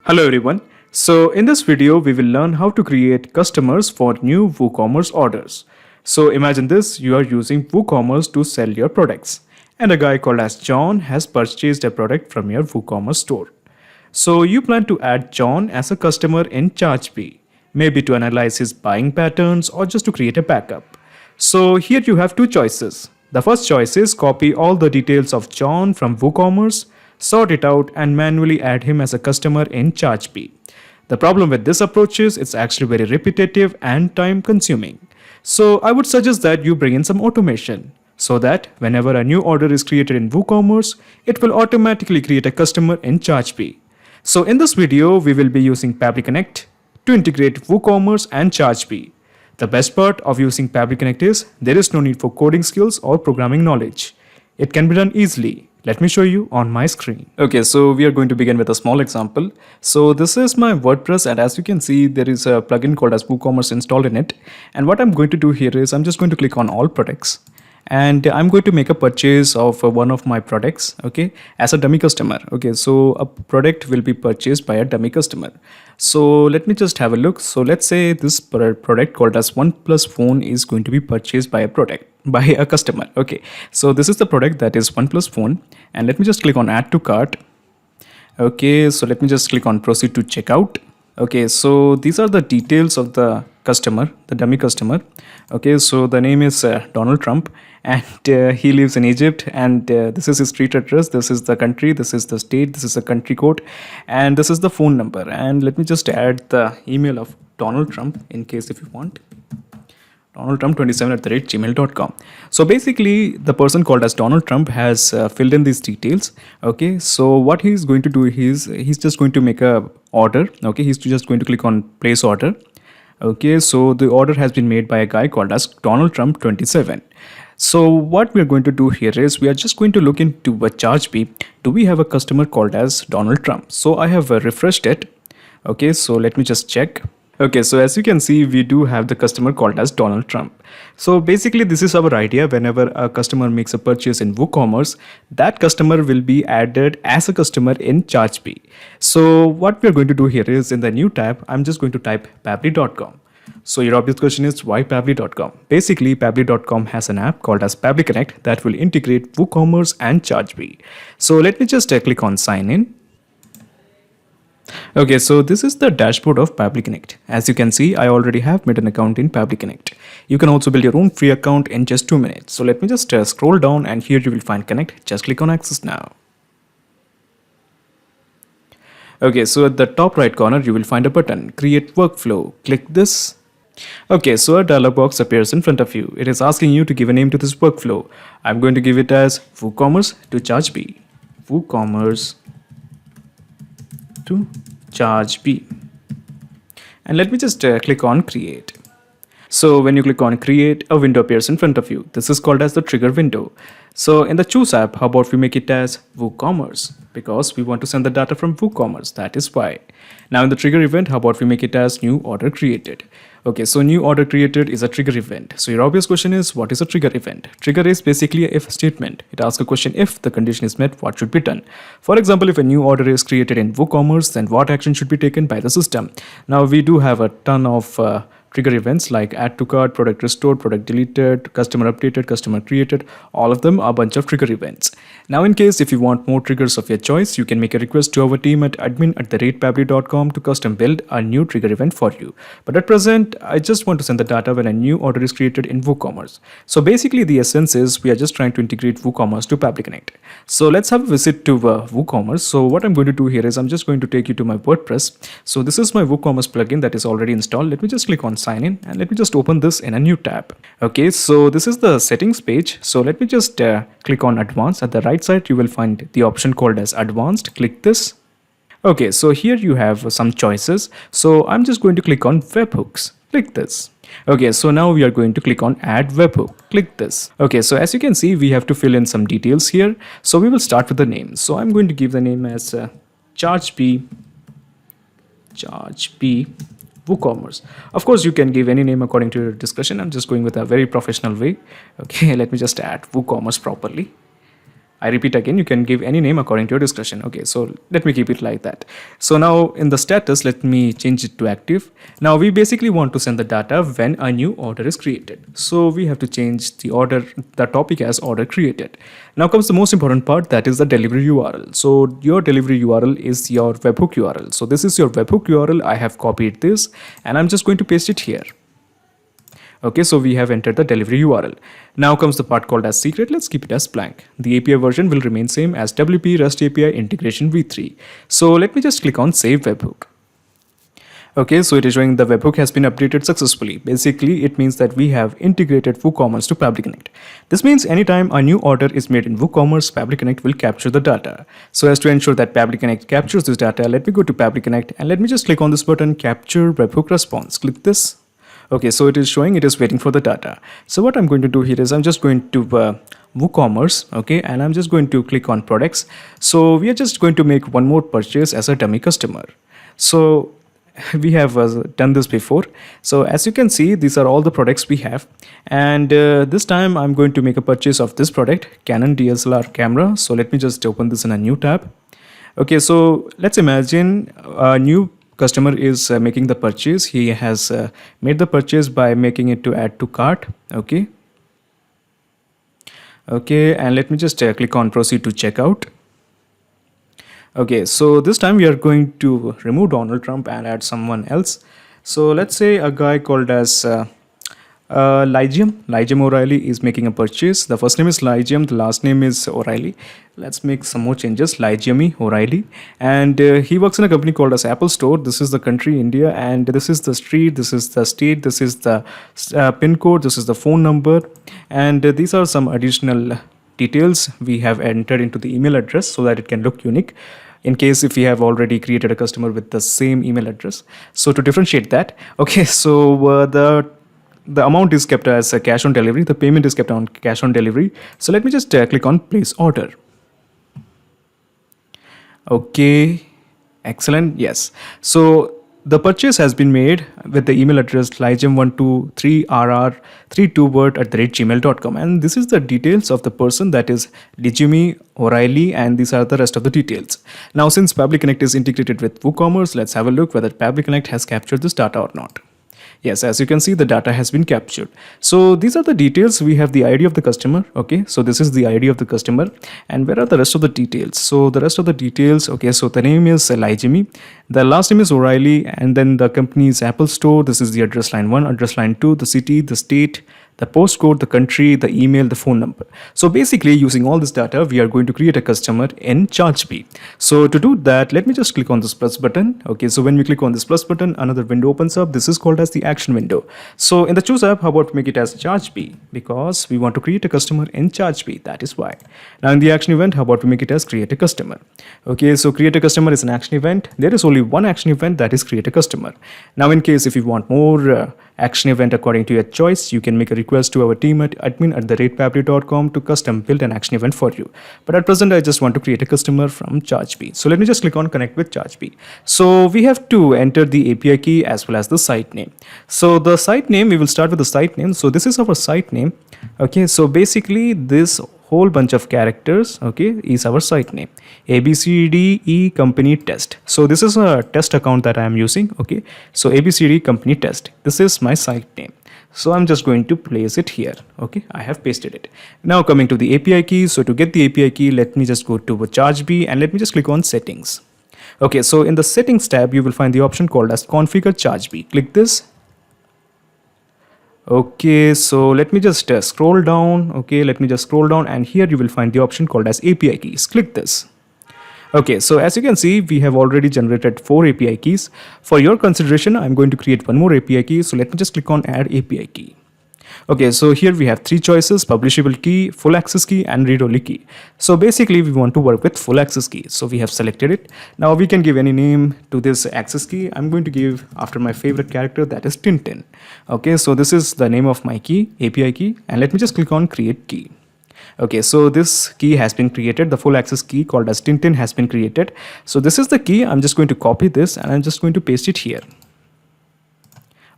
Hello everyone. So in this video we will learn how to create customers for new WooCommerce orders. So imagine this, you are using WooCommerce to sell your products and a guy called as John has purchased a product from your WooCommerce store. So you plan to add John as a customer in ChargeBee, maybe to analyze his buying patterns or just to create a backup. So here you have two choices. The first choice is copy all the details of John from WooCommerce, sort it out and manually add him as a customer in ChargeBee. The problem with this approach is it's actually very repetitive and time consuming. So I would suggest that you bring in some automation so that whenever a new order is created in WooCommerce, it will automatically create a customer in ChargeBee. So in this video, we will be using Pabbly Connect to integrate WooCommerce and ChargeBee. The best part of using Pabbly Connect is there is no need for coding skills or programming knowledge. It can be done easily. Let me show you on my screen. Okay, so we are going to begin with a small example. So this is my WordPress, and as you can see, there is a plugin called as WooCommerce installed in it. And what I'm going to do here is I'm just going to click on all products. And I'm going to make a purchase of one of my products, okay, as a dummy customer. Okay, so a product will be purchased by a dummy customer. So let me just have a look. So let's say this product called as OnePlus phone is going to be purchased by a customer. Okay, so this is the product, that is OnePlus phone, and let me just click on add to cart. Okay, so let me just click on proceed to checkout. Okay, so these are the details of the customer, the dummy customer. Okay, so the name is Donald Trump, and he lives in Egypt, and this is his street address, this is the country, this is the state, this is the country code, and this is the phone number. And let me just add the email of Donald Trump in case if you want. DonaldTrump27@gmail.com. So basically the person called as Donald Trump has filled in these details. Okay, so what he's going to do is he's just going to make a order. Okay, he's just going to click on place order. Okay, so the order has been made by a guy called as Donald Trump 27. So what we're going to do here is we are just going to look into a ChargeBee. Do we have a customer called as Donald Trump? So I have refreshed it. Okay, so let me just check. Okay, so as you can see, we do have the customer called as Donald Trump. So basically this is our idea. Whenever a customer makes a purchase in WooCommerce, that customer will be added as a customer in ChargeBee. So what we're going to do here is in the new tab, I'm just going to type pabbly.com. So your obvious question is why pabbly.com? Basically pabbly.com has an app called as Pabbly Connect that will integrate WooCommerce and ChargeBee. So let me just click on sign in. Okay, so this is the dashboard of Pabbly Connect. As you can see, I already have made an account in Pabbly Connect. You can also build your own free account in just 2 minutes. So let me just scroll down, and here you will find Connect. Just click on Access now. Okay, so at the top right corner, you will find a button, Create Workflow. Click this. Okay, so a dialog box appears in front of you. It is asking you to give a name to this workflow. I'm going to give it as WooCommerce to ChargeBee. WooCommerce to ChargeBee, and let me just click on create. So when you click on create, a window appears in front of you. This is called as the trigger window. So in the choose app, how about we make it as WooCommerce, because we want to send the data from WooCommerce, that is why. Now in the trigger event, how about we make it as new order created. Okay, so new order created is a trigger event. So your obvious question is, what is a trigger event? Trigger is basically a if statement. It asks a question, if the condition is met, what should be done? For example, if a new order is created in WooCommerce, then what action should be taken by the system? Now we do have a ton of trigger events like add to cart, product restored, product deleted, customer updated, customer created. All of them are a bunch of trigger events. Now in case if you want more triggers of your choice, you can make a request to our team at admin@pabbly.com to custom build a new trigger event for you. But at present, I just want to send the data when a new order is created in WooCommerce. So basically the essence is we are just trying to integrate WooCommerce to Pabbly Connect. So let's have a visit to WooCommerce. So what I'm going to do here is I'm just going to take you to my WordPress. So this is my WooCommerce plugin that is already installed. Let me just click on sign in, and let me just open this in a new tab. Okay, so this is the settings page. So let me just click on advanced. At the right side, you will find the option called as advanced. Click this. Okay, so here you have some choices. So I'm just going to click on webhooks. Click this. Okay, so now we are going to click on add webhook. Click this. Okay, so as you can see, we have to fill in some details here. So we will start with the name. So I'm going to give the name as ChargeBee WooCommerce. Of course, you can give any name according to your discussion. I'm just going with a very professional way. Okay, let me just add WooCommerce properly. I repeat again, you can give any name according to your discretion. Okay, so let me keep it like that. So now in the status, let me change it to active. Now we basically want to send the data when a new order is created. So we have to change the order, the topic as order created. Now comes the most important part, that is the delivery URL. So your delivery URL is your webhook URL. So this is your webhook URL. I have copied this and I'm just going to paste it here. Okay, so we have entered the delivery URL. Now comes the part called as secret. Let's keep it as blank. The API version will remain same as WP REST API integration v3. So let me just click on save webhook. Okay, so it is showing the webhook has been updated successfully. Basically, it means that we have integrated WooCommerce to Pabbly Connect. This means anytime a new order is made in WooCommerce, Pabbly Connect will capture the data. So as to ensure that Pabbly Connect captures this data, let me go to Pabbly Connect and let me just click on this button, capture webhook response. Click this. Okay, so it is showing it is waiting for the data. So what I'm going to do here is I'm just going to WooCommerce, okay, and I'm just going to click on products. So we are just going to make one more purchase as a dummy customer. So we have done this before. So as you can see, these are all the products we have, and this time I'm going to make a purchase of this product, Canon DSLR camera. So let me just open this in a new tab. Okay, so let's imagine a new customer is making the purchase. He has made the purchase by making it to add to cart. Okay, and let me just click on proceed to checkout. Okay, so this time we are going to remove Donald Trump and add someone else. So let's say a guy called as Lygium O'Reilly is making a purchase. The first name is Lygium, the last name is O'Reilly. Let's make some more changes. Lygium O'Reilly, and he works in a company called as Apple Store. This is the country India, and this is the street, this is the state, this is the pin code, this is the phone number, and these are some additional details we have entered into the email address so that it can look unique in case if we have already created a customer with the same email address. So to differentiate that, okay, so the amount is kept as a cash on delivery, the payment is kept on cash on delivery. So let me just click on place order. Okay, excellent. Yes, so the purchase has been made with the email address lygium123rr32word@gmail.com, and this is the details of the person, that is Lygium O'Reilly, and these are the rest of the details. Now since Pabbly Connect is integrated with WooCommerce, let's have a look whether Pabbly Connect has captured this data or not. Yes, as you can see, the data has been captured. So these are the details. We have the ID of the customer. Okay, so this is the ID of the customer. And where are the rest of the details? So the rest of the details, okay, so the name is Lygium, the last name is O'Reilly, and then the company is Apple Store. This is the address line 1, address line 2, the city, the state, the postcode, the country, the email, the phone number. So basically using all this data, we are going to create a customer in Chargebee. So to do that, let me just click on this plus button. Okay, so when we click on this plus button, another window opens up. This is called as the action window. So in the choose app, how about we make it as Chargebee, because we want to create a customer in Chargebee. That is why. Now in the action event, how about we make it as create a customer. Okay, so create a customer is an action event. There is only one action event, that is create a customer. Now in case if you want more action event according to your choice, you can make a request to our team at admin@pabbly.com to custom build an action event for you. But at present, I just want to create a customer from Chargebee. So let me just click on connect with Chargebee. So we have to enter the API key as well as the site name. So the site name, we will start with the site name. So this is our site name. Okay, so basically this whole bunch of characters, okay, is our site name, ABCDE company test. So this is a test account that I am using. Okay, so ABCD company test, this is my site name. So I'm just going to place it here. Okay, I have pasted it. Now coming to the API key. So to get the API key, let me just go to Chargebee and let me just click on settings. Okay, so in the settings tab, you will find the option called as configure Chargebee. Click this. Okay, so let me just scroll down. Okay, let me just scroll down, and here you will find the option called as API keys. Click this. Okay, so as you can see, we have already generated 4 API keys. For your consideration, I'm going to create one more API key. So let me just click on add API key. Okay, so here we have 3 choices: publishable key, full access key, and read-only key. So basically we want to work with full access key. So we have selected it. Now we can give any name to this access key. I'm going to give after my favorite character, that is Tintin. Okay, so this is the name of my key, API key, and let me just click on create key. Okay, so this key has been created. The full access key called as Tintin has been created. So this is the key. I'm just going to copy this and I'm just going to paste it here.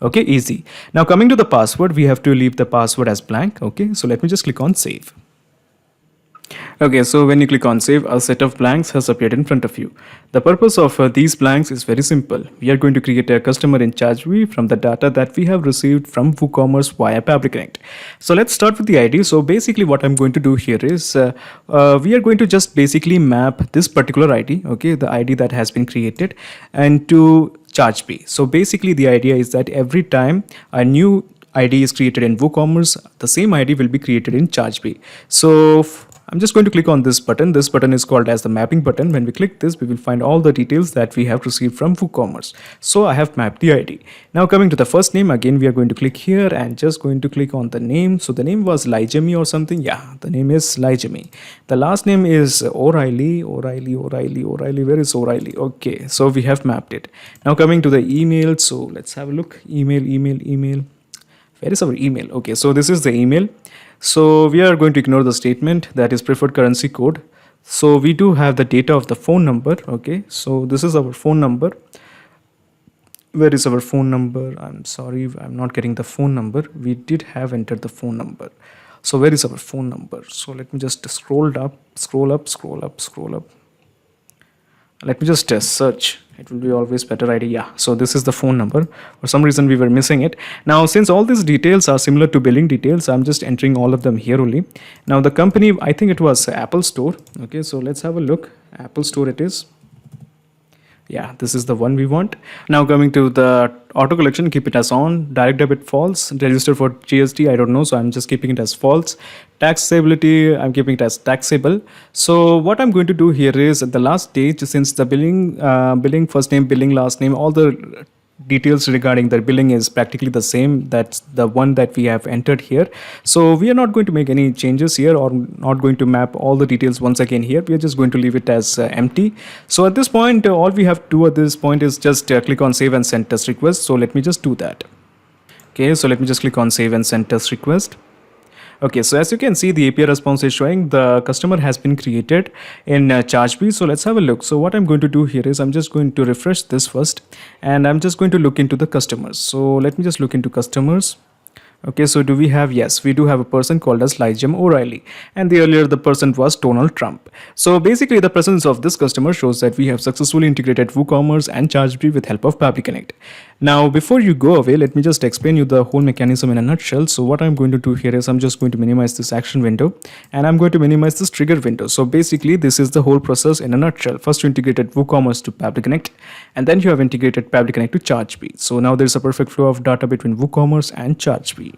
Okay, easy. Now coming to the password, we have to leave the password as blank. Okay, so let me just click on save. Okay, so when you click on save, a set of blanks has appeared in front of you. The purpose of these blanks is very simple. We are going to create a customer in ChargeBee from the data that we have received from WooCommerce via PabliConnect. So let's start with the ID. So basically what I'm going to do here is we are going to just basically map this particular ID, okay, the ID that has been created, and to ChargeBee. So basically the idea is that every time a new ID is created in WooCommerce, the same ID will be created in ChargeBee. So I'm just going to click on this button. This button is called as the mapping button. When we click this, we will find all the details that we have received from WooCommerce. So I have mapped the ID. Now coming to the first name, again we are going to click here and just going to click on the name. So the name was Lijemi or something. Yeah, the name is Lijemi. The last name is O'Reilly. Where is O'Reilly? Okay, so we have mapped it. Now coming to the email. So let's have a look. Email. Where is our email? Okay, so this is the email. So we are going to ignore the statement that is preferred currency code. So we do have the data of the phone number. Okay, so this is our phone number. Where is our phone number? I'm sorry, I'm not getting the phone number. We did have entered the phone number. So where is our phone number? So let me just scroll up. Let me just search. It will be always better idea. Yeah, so this is the phone number. For some reason we were missing it. Now since all these details are similar to billing details, I'm just entering all of them here only. Now the company, I think it was Apple Store. Okay, so let's have a look. Apple Store it is. Yeah, this is the one we want. Now coming to the auto collection, keep it as on. Direct debit false. Register for GST, I don't know, so I'm just keeping it as false. Taxability, I'm keeping it as taxable. So what I'm going to do here is at the last stage, since the billing first name, billing last name, all the details regarding the billing is practically the same. That's the one that we have entered here. So we are not going to make any changes here, or not going to map all the details once again here. We are just going to leave it as empty. So at this point, all we have to do at this point is just click on save and send test request. So let me just do that. Okay, so let me just click on save and send test request. Okay, so as you can see, the API response is showing the customer has been created in ChargeBee. So let's have a look. So what I'm going to do here is I'm just going to refresh this first, and I'm just going to look into the customers. So let me just look into customers. Okay, so do we have? Yes, we do have a person called as Lijemi O'Reilly, and the earlier the person was Donald Trump. So basically the presence of this customer shows that we have successfully integrated WooCommerce and ChargeBee with help of PabliConnect. Now before you go away, let me just explain you the whole mechanism in a nutshell. So what I'm going to do here is I'm just going to minimize this action window, and I'm going to minimize this trigger window. So basically this is the whole process in a nutshell. First you integrated WooCommerce to PabliConnect, and then you have integrated PabliConnect to ChargeBee. So now there's a perfect flow of data between WooCommerce and ChargeBee.